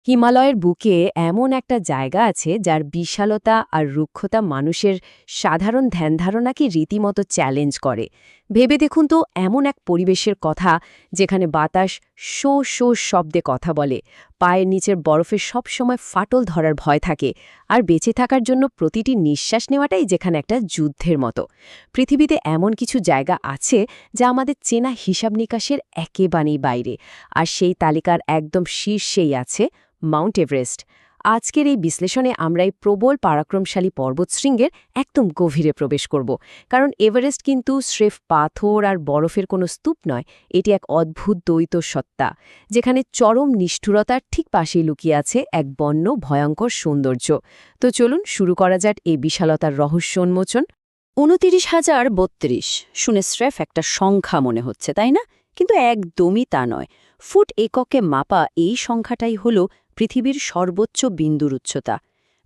হিমালয়ের বুকে এমন একটা জায়গা আছে যার বিশালতা আর রুক্ষতা মানুষের সাধারণ ধ্যানধারণাকে রীতিমতো চ্যালেঞ্জ করে। ভেবে দেখুন তো, এমন এক পরিবেশের কথা যেখানে বাতাস শো শো শব্দে কথা বলে, পায়ের নিচের বরফে সবসময় ফাটল ধরার ভয় থাকে, আর বেঁচে থাকার জন্য প্রতিটি নিঃশ্বাস নেওয়াটাই যেখানে একটা যুদ্ধের মতো। পৃথিবীতে এমন কিছু জায়গা আছে যা আমাদের চেনা হিসাব নিকাশের একেবারেই বাইরে, আর সেই তালিকার একদম শীর্ষেই আছে মাউন্ট এভারেস্ট। আজকের এই বিশ্লেষণে আমরা এই প্রবল পরাক্রমশালী পর্বতশৃঙ্গের একদম গভীরে প্রবেশ করব, কারণ এভারেস্ট কিন্তু স্রেফ পাথর আর বরফের কোনো স্তূপ নয়, এটি এক অদ্ভুত দ্বৈত সত্তা, যেখানে চরম নিষ্ঠুরতার ঠিক পাশেই লুকিয়ে আছে এক বন্য ভয়ঙ্কর সৌন্দর্য। তো চলুন শুরু করা যাক এই বিশালতার রহস্য উন্মোচন। ২৯,০৩২ শুনে স্রেফ একটা সংখ্যা মনে হচ্ছে, তাই না? কিন্তু একদমই তা নয়। ফুট এককে মাপা এই সংখ্যাটাই হল পৃথিবীর সর্বোচ্চ বিন্দুর উচ্চতা।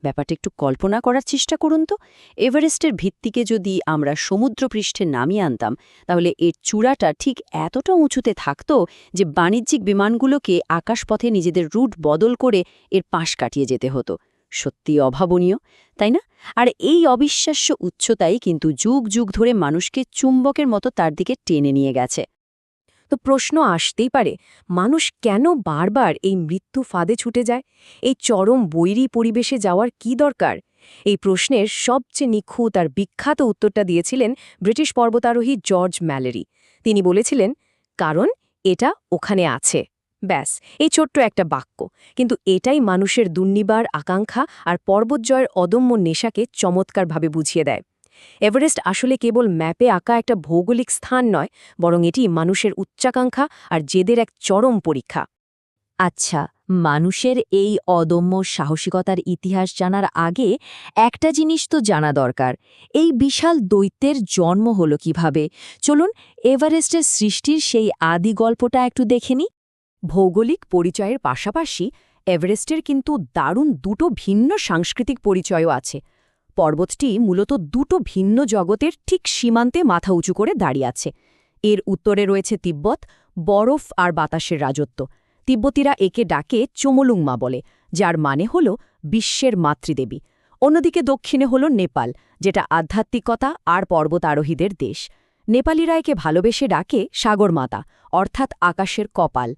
ব্যাপারটা একটু কল্পনা করার চেষ্টা করুন তো। এভারেস্টের ভিত্তিকে যদি আমরা সমুদ্রপৃষ্ঠে নামিয়ে আনতাম, তাহলে এর চূড়াটা ঠিক এতটা উঁচুতে থাকত যে বাণিজ্যিক বিমানগুলোকে আকাশপথে নিজেদের রুট বদল করে এর পাশ কাটিয়ে যেতে হতো। সত্যি অভাবনীয়, তাই না? আর এই অবিশ্বাস্য উচ্চতাই কিন্তু যুগ যুগ ধরে মানুষকে চুম্বকের মতো তার দিকে টেনে নিয়ে গেছে। তো প্রশ্ন আসতেই পারে, মানুষ কেন বারবার এই মৃত্যু ফাঁদে ছুটে যায়? এই চরম বৈরী পরিবেশে যাওয়ার কি দরকার? এই প্রশ্নের সবচেয়ে নিখুঁত আর বিখ্যাত উত্তরটা দিয়েছিলেন ব্রিটিশ পর্বতারোহী জর্জ ম্যালেরি। তিনি বলেছিলেন, কারণ এটা ওখানে আছে। ব্যাস, এই ছোট্ট একটা বাক্য, কিন্তু এটাই মানুষের দুর্নিবার আকাঙ্ক্ষা আর পর্বতজয়ের অদম্য নেশাকে চমৎকারভাবে বুঝিয়ে দেয়। এভারেস্ট আসলে কেবল ম্যাপে আঁকা একটা ভৌগোলিক স্থান নয়, বরং এটি মানুষের উচ্চাকাঙ্ক্ষা আর জেদের এক চরম পরীক্ষা। আচ্ছা, মানুষের এই অদম্য সাহসিকতার ইতিহাস জানার আগে একটা জিনিস তো জানা দরকার। এই বিশাল দৈত্যের জন্ম হলো কিভাবে? চলুন এভারেস্টের সৃষ্টির সেই আদি গল্পটা একটু দেখে নিই। ভৌগোলিক পরিচয়ের পাশাপাশি এভারেস্টের কিন্তু দারুণ দুটো ভিন্ন সাংস্কৃতিক পরিচয়ও আছে। পর্বতটি মূলত দুটো ভিন্ন জগতের ঠিক সীমান্তে মাথা উঁচু করে দাঁড়িয়ে আছে। এর উত্তরে রয়েছে তিব্বত, বরফ আর বাতাসের রাজত্ব। তিব্বতীরা একে ডাকে চোমলুংমা বলে, যার মানে হল বিশ্বের মাতৃদেবী। অন্যদিকে দক্ষিণে হল নেপাল, যেটা আধ্যাত্মিকতা আর পর্বত আরোহীদের দেশ। নেপালিরা একে ভালোবেসে ডাকে সাগরমাতা, অর্থাৎ আকাশের কপাল।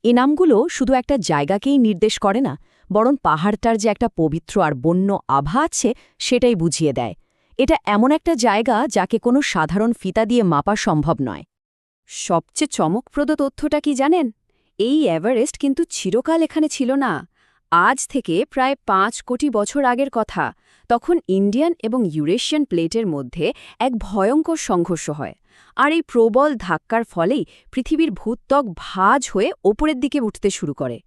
এ নামগুলো শুধু একটা জায়গাকেই নির্দেশ করে না, বরং পাহাড়টার যে একটা পবিত্র আর বন্য আভা আছে সেটাই বুঝিয়ে দেয়। এটা এমন একটা জায়গা যাকে কোনো সাধারণ ফিতা দিয়ে মাপা সম্ভব নয়। সবচেয়ে চমকপ্রদ তথ্যটা কি জানেন? এই এভারেস্ট কিন্তু চিরকাল এখানে ছিল না। আজ থেকে প্রায় ৫ কোটি বছর আগের কথা। তখন ইন্ডিয়ান এবং ইউরেশিয়ান প্লেটের মধ্যে এক ভয়ঙ্কর সংঘর্ষ হয়, আর এই প্রবল ধাক্কার ফলেই পৃথিবীর ভূত্বক ভাঁজ হয়ে ওপরের দিকে উঠতে শুরু করে।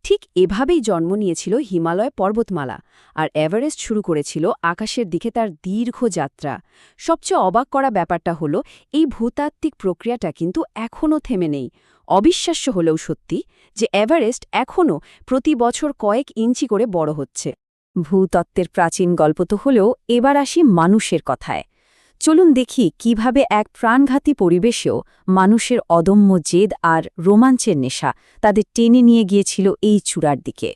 ঠিক এভাবেই জন্ম নিয়েছিল হিমালয় পর্বতমালা, আর এভারেস্ট শুরু করেছিল আকাশের দিকে তার দীর্ঘ যাত্রা। সবচেয়ে অবাক করা ব্যাপারটা হলো, এই ভূতাত্ত্বিক প্রক্রিয়াটা কিন্তু এখনও থেমে নেই। অবিশ্বাস্য হলেও সত্যি যে এভারেস্ট এখনও প্রতি বছর কয়েক ইঞ্চি করে বড় হচ্ছে। ভূতত্ত্বের প্রাচীন গল্প তো হলেও এবার আসি মানুষের কথায়। চলুন দেখি কিভাবে এক প্রাণঘাতী পরিবেশেও মানুষের অদম্য জেদ আর রোমাঞ্চের নেশা তাদের টেনে নিয়ে গিয়েছিল এই চূড়ার দিকে।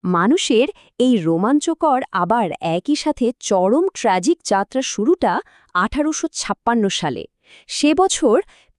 মানুষের এই রোমাঞ্চকর আবার একই সাথে চরম ট্র্যাজিক যাত্রা শুরুটা ১৮৫৬ সালে। সে বছর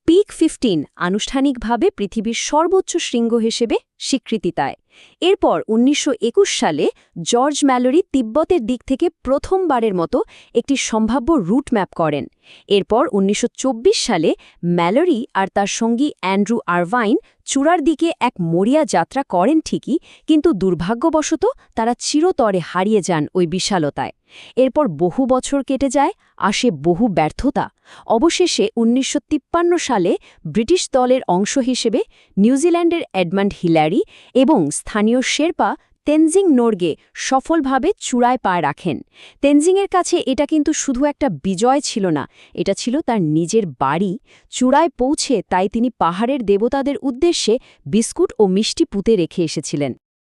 পিক 15 আনুষ্ঠানিকভাবে পৃথিবীর সর্বোচ্চ শৃঙ্গ হিসেবে স্বীকৃতি পায়। এরপর ১৯২১ সালে জর্জ ম্যালোরি তিব্বতের দিক থেকে প্রথমবারের মতো একটি সম্ভাব্য রুট ম্যাপ করেন। এরপর ১৯২৪ সালে ম্যালোরি আর তার সঙ্গী অ্যান্ড্রু আরভাইন চূড়ার দিকে এক মরিয়া যাত্রা করেন ঠিকই, কিন্তু দুর্ভাগ্যবশত তারা চিরতরে হারিয়ে যান ওই বিশালতায়। এরপর বহু বছর কেটে যায়, আসে বহু ব্যর্থতা। অবশেষে ১৯৫৩ সালে ব্রিটিশ দলের অংশ হিসেবে নিউজিল্যান্ডের এডমান্ড হিলারি এবং স্থানীয় শেরপা তেনজিং নোরগে সফলভাবে চূড়ায় পা রাখেন। তেনজিংয়ের কাছে এটা কিন্তু শুধু একটা বিজয় ছিল না, এটা ছিল তার নিজের বাড়ি। চূড়ায় পৌঁছে তাই তিনি পাহাড়ের দেবতাদের উদ্দেশ্যে বিস্কুট ও মিষ্টি পুঁতে রেখে এসেছিলেন।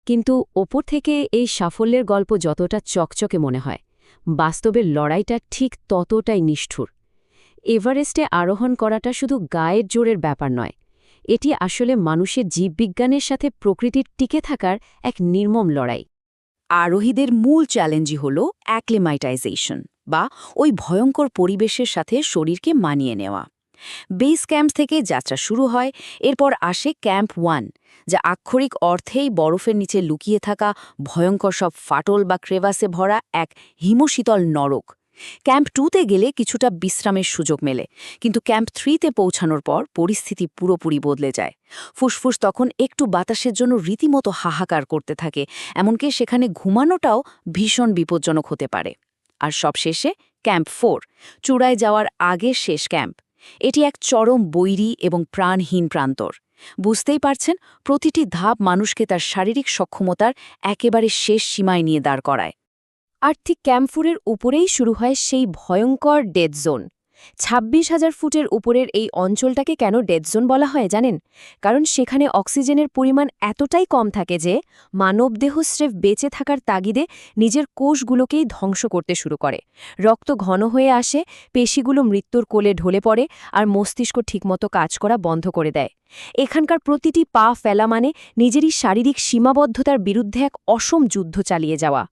কিন্তু ওপর থেকে এই সাফল্যের গল্প যতটা চকচকে মনে হয়, বাস্তবের লড়াইটা ঠিক ততটাই নিষ্ঠুর। এভারেস্টে আরোহণ করাটা শুধু গায়ের জোরের ব্যাপার নয়, এটি আসলে মানুষের জীববিজ্ঞানের সাথে প্রকৃতির টিকে থাকার এক নির্মম লড়াই। আরোহীদের মূল চ্যালেঞ্জই হল অ্যাক্লিমাটাইজেশন বা ওই ভয়ঙ্কর পরিবেশের সাথে শরীরকে মানিয়ে নেওয়া। বেস ক্যাম্প থেকে যাত্রা শুরু হয়, এরপর আসে ক্যাম্প 1, যা আক্ষরিক অর্থেই বরফের নিচে লুকিয়ে থাকা ভয়ঙ্কর সব ফাটল বা ক্রেভাসে ভরা এক হিমশীতল নরক। ক্যাম্প 2তে গেলে কিছুটা বিশ্রামের সুযোগ মেলে, কিন্তু ক্যাম্প 3তে পৌঁছানোর পর পরিস্থিতি পুরোপুরি বদলে যায়। ফুসফুস তখন একটু বাতাসের জন্য রীতিমতো হাহাকার করতে থাকে, এমনকি সেখানে ঘুমানোটাও ভীষণ বিপজ্জনক হতে পারে। আর সবশেষে ক্যাম্প 4, চূড়ায় যাওয়ার আগের শেষ ক্যাম্প। এটি এক চরম বৈরী এবং প্রাণহীন প্রান্তর। বুঝতেই পারছেন, প্রতিটি ধাপ মানুষকে তার শারীরিক সক্ষমতার একেবারে শেষ সীমায় নিয়ে দাঁড় করায়। আর ঠিক ক্যাম্প 4-এর উপরেই শুরু হয় সেই ভয়ঙ্কর ডেথ জোন। 26,000 ফুটের উপরের এই অঞ্চলটাকে কেন ডেথ জোন বলা হয় জানেন? কারণ সেখানে অক্সিজেনের পরিমাণ এতটাই কম থাকে যে মানবদেহ স্রেফ বেঁচে থাকার তাগিদে নিজের কোষগুলোকেই ধ্বংস করতে শুরু করে। রক্ত ঘন হয়ে আসে, পেশিগুলো মৃত্যুর কোলে ঢলে পড়ে, আর মস্তিষ্ক ঠিকমতো কাজ করা বন্ধ করে দেয়। এখানকার প্রতিটি পা ফেলা মানে নিজেরই শারীরিক সীমাবদ্ধতার বিরুদ্ধে এক অসম যুদ্ধ চালিয়ে যাওয়া।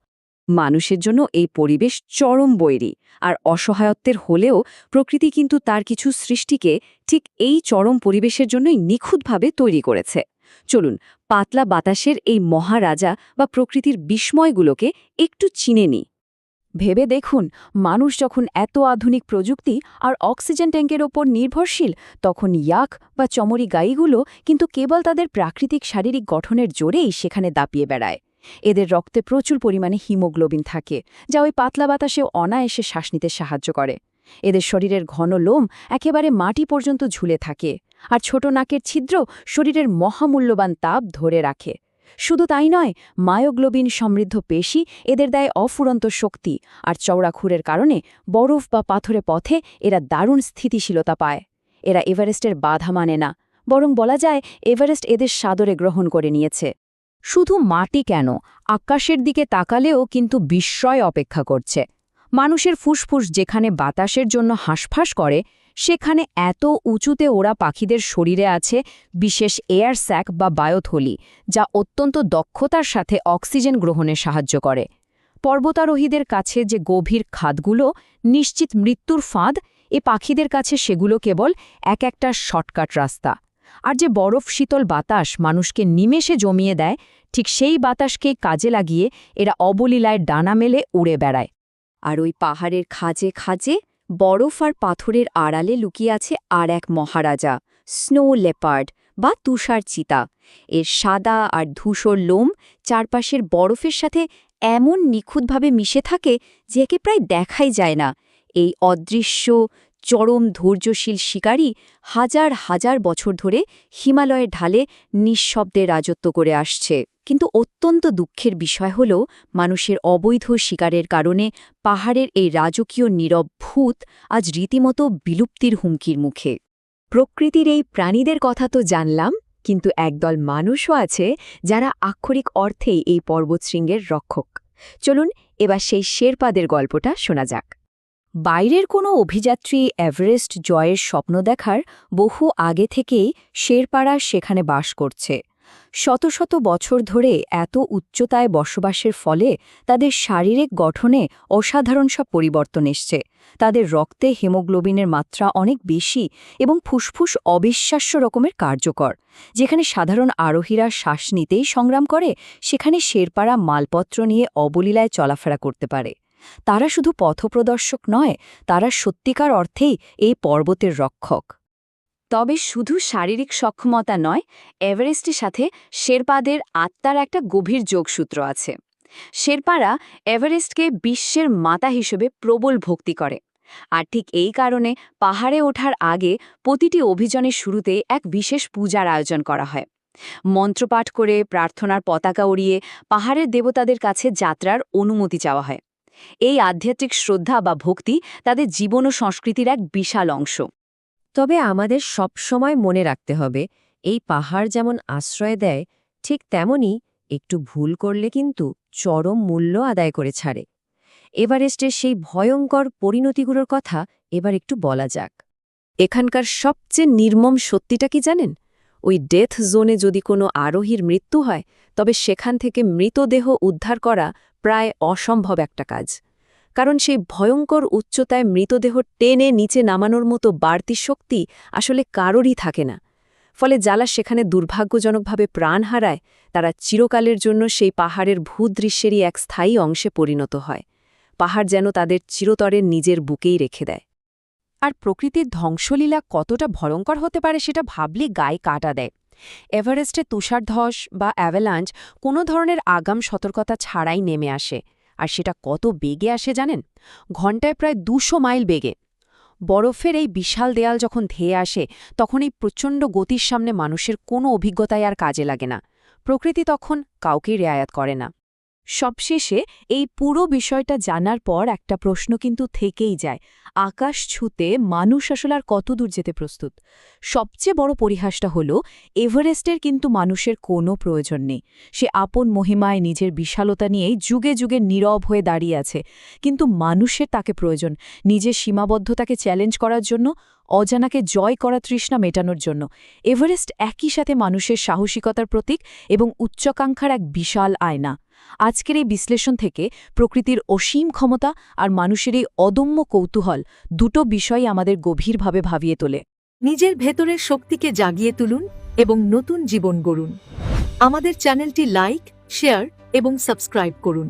মানুষের জন্য এই পরিবেশ চরম বৈরী আর অসহায়ত্বের হলেও প্রকৃতি কিন্তু তার কিছু সৃষ্টিকে ঠিক এই চরম পরিবেশের জন্যই নিখুঁতভাবে তৈরি করেছে। চলুন পাতলা বাতাসের এই মহারাজা বা প্রকৃতির বিস্ময়গুলোকে একটু চিনে নিই। ভেবে দেখুন, মানুষ যখন এত আধুনিক প্রযুক্তি আর অক্সিজেন ট্যাঙ্কের ওপর নির্ভরশীল, তখন ইয়াক বা চমরি গাইগুলো কিন্তু কেবল তাদের প্রাকৃতিক শারীরিক গঠনের জোরেই সেখানে দাপিয়ে বেড়ায়। এদের রক্তে প্রচুর পরিমাণে হিমোগ্লোবিন থাকে, যা ওই পাতলা বাতাসেও অনায়াসে শ্বাস নিতে সাহায্য করে। এদের শরীরের ঘন লোম একেবারে মাটি পর্যন্ত ঝুলে থাকে, আর ছোট নাকের ছিদ্র শরীরের মহামূল্যবান তাপ ধরে রাখে। শুধু তাই নয়, মায়োগ্লোবিন সমৃদ্ধ পেশি এদের দেয় অফুরন্ত শক্তি, আর চওড়া খুরের কারণে বরফ বা পাথরে পথে এরা দারুণ স্থিতিশীলতা পায়। এরা এভারেস্টের বাধা মানে না, বরং বলা যায় এভারেস্ট এদের সাদরে গ্রহণ করে নিয়েছে। শুধু মাটি কেন, আকাশের দিকে তাকালেও কিন্তু বিস্ময় অপেক্ষা করছে। মানুষের ফুসফুস যেখানে বাতাসের জন্য হাঁসফাঁস করে, সেখানে এত উঁচুতে ওড়া পাখিদের শরীরে আছে বিশেষ এয়ার স্যাক বা বায়োথলি, যা অত্যন্ত দক্ষতার সাথে অক্সিজেন গ্রহণে সাহায্য করে। পর্বতারোহীদের কাছে যে গভীর খাদগুলো নিশ্চিত মৃত্যুর ফাঁদ, এ পাখিদের কাছে সেগুলো কেবল এক একটা শর্টকাট রাস্তা। আর যে বরফ শীতল বাতাস মানুষকে নিমেষে জমিয়ে দেয়, ঠিক সেই বাতাসকে কাজে লাগিয়ে এরা অবলীলায় ডানা মেলে উড়ে বেড়ায়। আর ওই পাহাড়ের খাঁজে খাঁজে বরফ আর পাথরের আড়ালে লুকিয়ে আছে আর এক মহারাজা, স্নো লেপার্ড বা তুষার চিতা। এর সাদা আর ধূসর লোম চারপাশের বরফের সাথে এমন নিখুঁতভাবে মিশে থাকে যে একে প্রায় দেখাই যায় না। এই অদৃশ্য চরম ধৈর্যশীল শিকারী হাজার হাজার বছর ধরে হিমালয়ের ঢালে নিঃশব্দে রাজত্ব করে আসছে। কিন্তু অত্যন্ত দুঃখের বিষয় হল, মানুষের অবৈধ শিকারের কারণে পাহাড়ের এই রাজকীয় নীরব ভূত আজ রীতিমতো বিলুপ্তির হুমকির মুখে। প্রকৃতির এই প্রাণীদের কথা তো জানলাম, কিন্তু একদল মানুষও আছে যারা আক্ষরিক অর্থেই এই পর্বতশৃঙ্গের রক্ষক। চলুন এবার সেই শেরপাদের গল্পটা শোনা যাক। বাইরের কোনো অভিযাত্রী এভারেস্ট জয়ের স্বপ্ন দেখার বহু আগে থেকেই শেরপারা সেখানে বাস করছে। শত শত বছর ধরে এত উচ্চতায় বসবাসের ফলে তাদের শারীরিক গঠনে অসাধারণ সব পরিবর্তন এসছে। তাদের রক্তে হিমোগ্লোবিনের মাত্রা অনেক বেশি এবং ফুসফুস অবিশ্বাস্য রকমের কার্যকর। যেখানে সাধারণ আরোহীরা শ্বাস নিতেই সংগ্রাম করে, সেখানে শেরপারা মালপত্র নিয়ে অবলীলায় চলাফেরা করতে পারে। তারা শুধু পথপ্রদর্শক নয়, তারা সত্যিকার অর্থেই এই পর্বতের রক্ষক। তবে শুধু শারীরিক সক্ষমতা নয়, এভারেস্টের সাথে শেরপাদের আত্মার একটা গভীর যোগসূত্র আছে। শেরপারা এভারেস্টকে বিশ্বের মাতা হিসেবে প্রবল ভক্তি করে। আর ঠিক এই কারণে পাহাড়ে ওঠার আগে প্রতিটি অভিযানের শুরুতে এক বিশেষ পূজার আয়োজন করা হয়। মন্ত্রপাঠ করে, প্রার্থনার পতাকা উড়িয়ে পাহাড়ের দেবতাদের কাছে যাত্রার অনুমতি চাওয়া হয়। এই আধ্যাত্মিক শ্রদ্ধা বা ভক্তি তাদের জীবন ও সংস্কৃতির এক বিশাল অংশ। তবে আমাদের সবসময় মনে রাখতে হবে, এই পাহাড় যেমন আশ্রয় দেয়, ঠিক তেমনি একটু ভুল করলে কিন্তু চরম মূল্য আদায় করে ছাড়ে। এভারেস্টের সেই ভয়ঙ্কর পরিণতিগুলোর কথা এবার একটু বলা যাক। এখানকার সবচেয়ে নির্মম সত্যিটা কি জানেন? ওই ডেথ জোনে যদি কোনো আরোহীর মৃত্যু হয় তবে সেখান থেকে মৃতদেহ উদ্ধার করা প্রায় অসম্ভব একটা কাজ, কারণ সেই ভয়ঙ্কর উচ্চতায় মৃতদেহ টেনে নিচে নামানোর মতো বাড়তি শক্তি আসলে কারোরই থাকে না। ফলে যারা সেখানে দুর্ভাগ্যজনকভাবে প্রাণ হারায় তারা চিরকালের জন্য সেই পাহাড়ের ভূদৃশ্যেরই এক স্থায়ী অংশে পরিণত হয়। পাহাড় যেন তাদের চিরতরের নিজের বুকেই রেখে দেয়। আর প্রকৃতির ধ্বংসলীলা কতটা ভয়ঙ্কর হতে পারে সেটা ভাবলে গায়ে কাটা দেয়। এভারেস্টে তুষারধস বা অ্যাভালাঞ্চ কোনো ধরনের আগাম সতর্কতা ছাড়াই নেমে আসে, আর সেটা কত বেগে আসে জানেন? ঘণ্টায় প্রায় ২০০ মাইল বেগে। বরফের এই বিশাল দেয়াল যখন ধেয়ে আসে তখন এই প্রচণ্ড গতির সামনে মানুষের কোনো অভিজ্ঞতাই আর কাজে লাগে না। প্রকৃতি তখন কাউকেই রেয়ায়াত করে না। সবশেষে এই পুরো বিষয়টা জানার পর একটা প্রশ্ন কিন্তু থেকেই যায়, আকাশ ছুঁতে মানুষ আসলে আর কত দূর যেতে প্রস্তুত? সবচেয়ে বড় পরিহাসটা হলো এভারেস্টের কিন্তু মানুষের কোনো প্রয়োজন নেই। সে আপন মহিমায় নিজের বিশালতা নিয়েই যুগে যুগে নীরব হয়ে দাঁড়িয়ে আছে, কিন্তু মানুষের তাকে প্রয়োজন নিজের সীমাবদ্ধতাকে চ্যালেঞ্জ করার জন্য, অজানাকে জয় করা তৃষ্ণা মেটানোর জন্য। এভারেস্ট একই সাথে মানুষের সাহসিকতার প্রতীক এবং উচ্চাকাঙ্ক্ষার এক বিশাল আয়না। আজকের এই বিশ্লেষণ থেকে প্রকৃতির অসীম ক্ষমতা আর মানুষের এই অদম্য কৌতূহল দুটো বিষয়ই আমাদের গভীরভাবে ভাবিয়ে তোলে। নিজের ভেতরের শক্তিকে জাগিয়ে তুলুন এবং নতুন জীবন গড়ুন। আমাদের চ্যানেলটি লাইক, শেয়ার এবং সাবস্ক্রাইব করুন।